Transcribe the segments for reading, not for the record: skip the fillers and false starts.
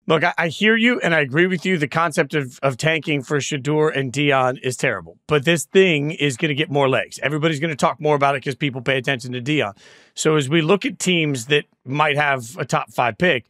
Look, I hear you, and I agree with you. The concept of tanking for Shedeur and Dion is terrible. But this thing is going to get more legs. Everybody's going to talk more about it because people pay attention to Dion. So as we look at teams that might have a top 5 pick,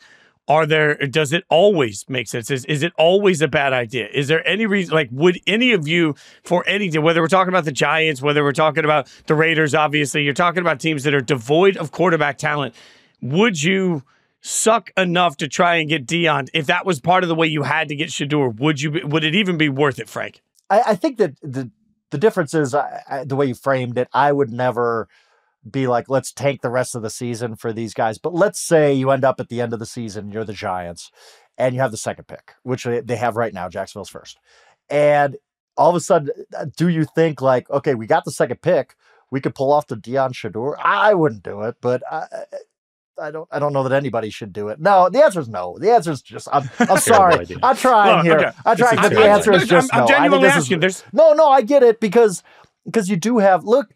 does it always make sense? Is it always a bad idea? Is there any reason, like, would any of you, for anything, whether we're talking about the Giants, whether we're talking about the Raiders, obviously, you're talking about teams that are devoid of quarterback talent, would you suck enough to try and get Dion? If that was part of the way you had to get Shedeur, would it even be worth it, Frank? I think that the difference is the way you framed it. I would never be like, let's tank the rest of the season for these guys. But let's say you end up at the end of the season, you're the Giants, and you have the second pick, which they have right now, Jacksonville's first. And all of a sudden, do you think like, okay, we got the second pick, we could pull off the Dion Shedeur? I wouldn't do it, but I don't know that anybody should do it. No, the answer is no. The answer is just, I'm sorry. I'm trying here. Okay. I'm trying, but the answer is just no. I'm genuinely asking. No, I get it because you do have, look,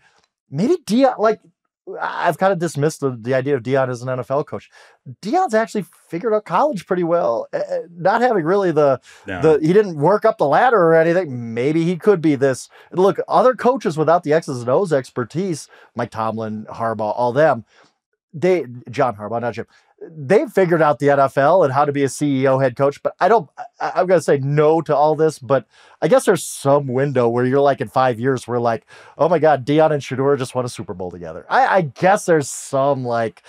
maybe Dion, like, I've kind of dismissed the idea of Dion as an NFL coach. Dion's actually figured out college pretty well. Not having really he didn't work up the ladder or anything. Maybe he could be this. Look, other coaches without the X's and O's expertise, Mike Tomlin, Harbaugh, all them, John Harbaugh, not Jim, they've figured out the NFL and how to be a CEO, head coach. But I'm going to say no to all this, but I guess there's some window where you're like in 5 years, we're like, oh my God, Dion and Shedeur just won a Super Bowl together. I guess there's some like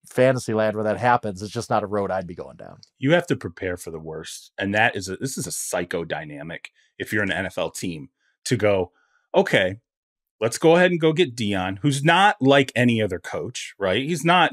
fantasy land where that happens. It's just not a road I'd be going down. You have to prepare for the worst. And this is a psycho dynamic. If you're an NFL team to go, okay, let's go ahead and go get Dion, who's not like any other coach, right? He's not.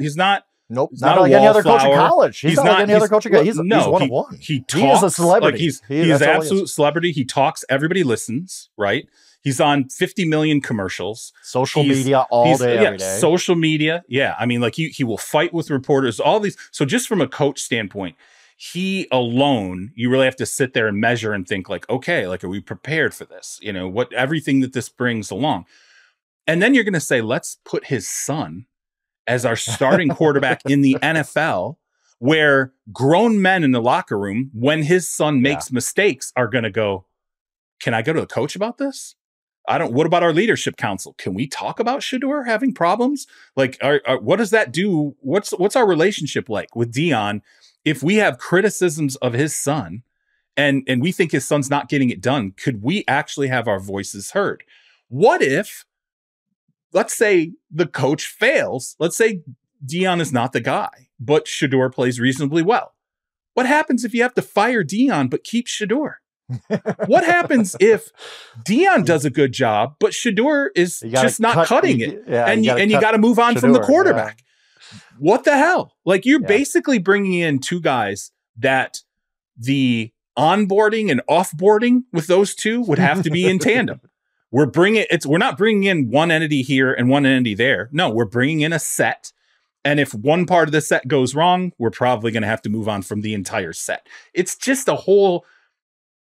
Nope, not like any other coach in college. He's not like any other coach in college. He's one of one. He talks. He is a celebrity. Like he's an absolute celebrity. He talks. Everybody listens, right? He's on 50 million commercials. Social media all day, every day. Social media. Yeah. I mean, like he will fight with reporters, all these. So just from a coach standpoint, he alone, you really have to sit there and measure and think like, okay, like, are we prepared for this? You know, everything that this brings along. And then you're going to say, let's put his son as our starting quarterback in the NFL, where grown men in the locker room, when his son makes mistakes, are going to go, can I go to a coach about this? What about our leadership council? Can we talk about Shedeur having problems? Like, what does that do? What's our relationship like with Dion? If we have criticisms of his son and we think his son's not getting it done, could we actually have our voices heard? What if, let's say the coach fails. Let's say Dion is not the guy, but Shedeur plays reasonably well. What happens if you have to fire Dion but keep Shedeur? What happens if Dion does a good job, but Shedeur is just not cutting it? And you got to move on from the quarterback. Yeah. What the hell? Like, you're basically bringing in two guys that the onboarding and offboarding with those two would have to be in tandem. We're not bringing in one entity here and one entity there. No, we're bringing in a set. And if one part of the set goes wrong, we're probably going to have to move on from the entire set. It's just a whole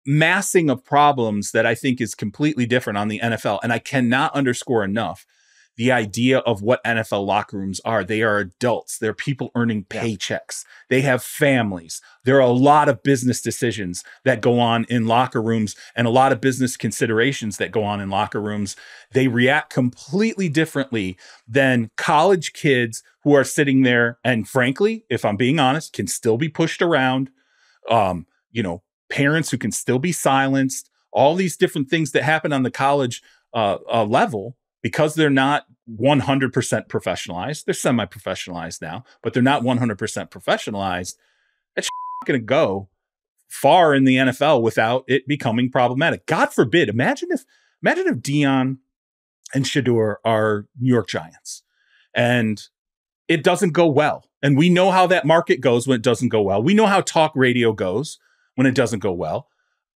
massing of problems that I think is completely different on the NFL. And I cannot underscore enough the idea of what NFL locker rooms are. They are adults. They're people earning paychecks. They have families. There are a lot of business decisions that go on in locker rooms and a lot of business considerations that go on in locker rooms. They react completely differently than college kids who are sitting there and, frankly, if I'm being honest, can still be pushed around. Parents who can still be silenced, all these different things that happen on the college level, because they're not 100% professionalized. They're semi-professionalized now, but they're not 100% professionalized. That's not going to go far in the NFL without it becoming problematic. God forbid. Imagine if Dion and Shedeur are New York Giants and it doesn't go well. And we know how that market goes when it doesn't go well. We know how talk radio goes when it doesn't go well.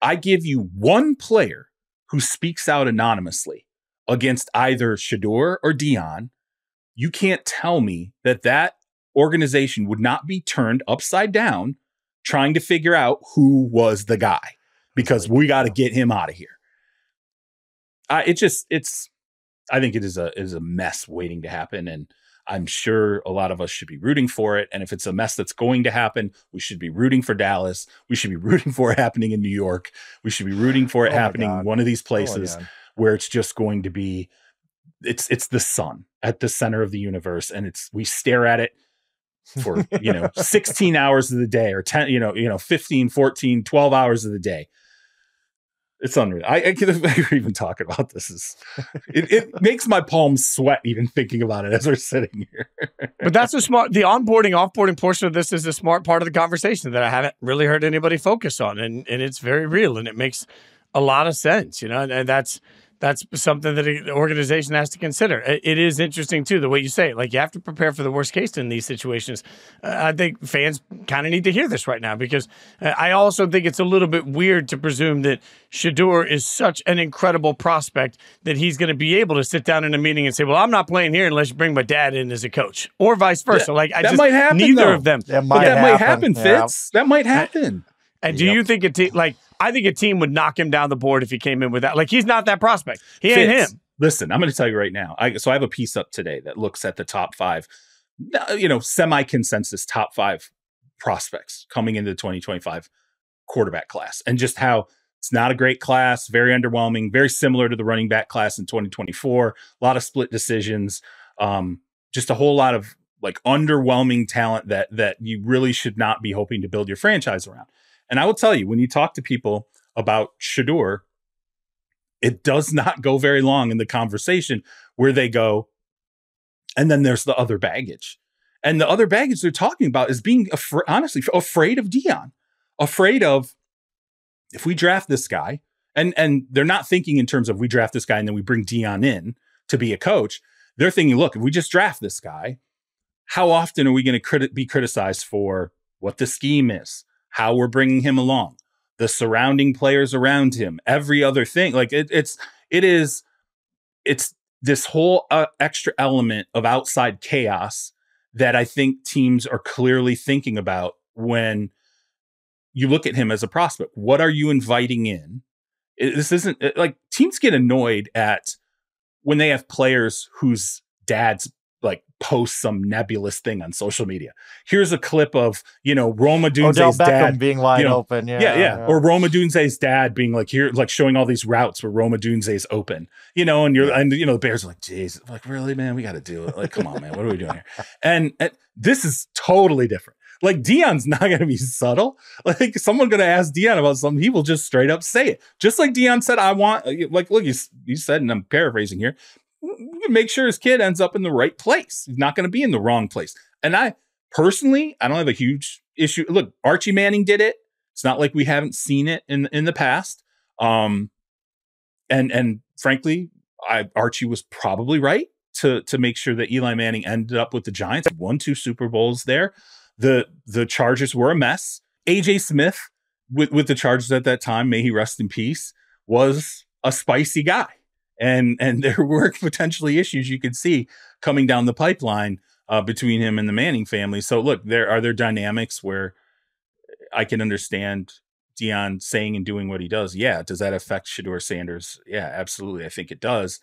I give you one player who speaks out anonymously against either Shedeur or Dion. You can't tell me that organization would not be turned upside down trying to figure out who was the guy, because we got to get him out of here. I think it is a mess waiting to happen. And I'm sure a lot of us should be rooting for it. And if it's a mess that's going to happen, we should be rooting for Dallas. We should be rooting for it happening in New York. We should be rooting for it happening in one of these places where it's just going to be, it's the sun at the center of the universe. And we stare at it for, 16 hours of the day, or 10, 15, 14, 12 hours of the day. It's unreal. I can even talk about this. It makes my palms sweat even thinking about it as we're sitting here. But that's the onboarding, offboarding portion of this is the smart part of the conversation that I haven't really heard anybody focus on. And it's very real, and it makes a lot of sense, and that's something that the organization has to consider. It is interesting, too, the way you say it. Like, you have to prepare for the worst case in these situations. I think fans kind of need to hear this right now, because I also think it's a little bit weird to presume that Shedeur is such an incredible prospect that he's going to be able to sit down in a meeting and say, well, I'm not playing here unless you bring my dad in as a coach, or vice versa. That might happen, neither of them. That might happen, Fitz. That might happen. And do you think I think a team would knock him down the board if he came in with that. Like, he's not that prospect. He ain't him. Listen, I'm going to tell you right now. I have a piece up today that looks at the top 5, semi-consensus top 5 prospects coming into the 2025 quarterback class, and just how it's not a great class, very underwhelming, very similar to the running back class in 2024. A lot of split decisions, just a whole lot of like underwhelming talent that you really should not be hoping to build your franchise around. And I will tell you, when you talk to people about Shedeur, it does not go very long in the conversation where they go, and then there's the other baggage. And the other baggage they're talking about is being honestly afraid of Deion, afraid of, if we draft this guy, and they're not thinking in terms of we draft this guy and then we bring Deion in to be a coach. They're thinking, look, if we just draft this guy, how often are we going to be criticized for what the scheme is, how we're bringing him along, the surrounding players around him, every other thing. Like it's this whole extra element of outside chaos that I think teams are clearly thinking about when you look at him as a prospect. What are you inviting in? This isn't like, teams get annoyed at when they have players whose dads like post some nebulous thing on social media. Here's a clip of, Rome Odunze's dad being wide open. Yeah. Or Rome Odunze's dad being like, here, like showing all these routes where Rome Odunze's open, and the Bears are like, geez, like, really, man, we got to do it. Like, come on, man, what are we doing here? And this is totally different. Like, Deion's not going to be subtle. Like, someone going to ask Deion about something, he will just straight up say it. Just like Deion said, I want, like, look, you said, and I'm paraphrasing here, make sure his kid ends up in the right place. He's not going to be in the wrong place. And I personally, I don't have a huge issue. Look, Archie Manning did it. It's not like we haven't seen it in the past. And frankly, Archie was probably right to make sure that Eli Manning ended up with the Giants. Won 2 Super Bowls there. The Chargers were a mess. AJ Smith with the Chargers at that time, may he rest in peace, was a spicy guy. And there were potentially issues you could see coming down the pipeline between him and the Manning family. So look, there are dynamics where I can understand Deion saying and doing what he does. Yeah. Does that affect Shedeur Sanders? Yeah, absolutely. I think it does.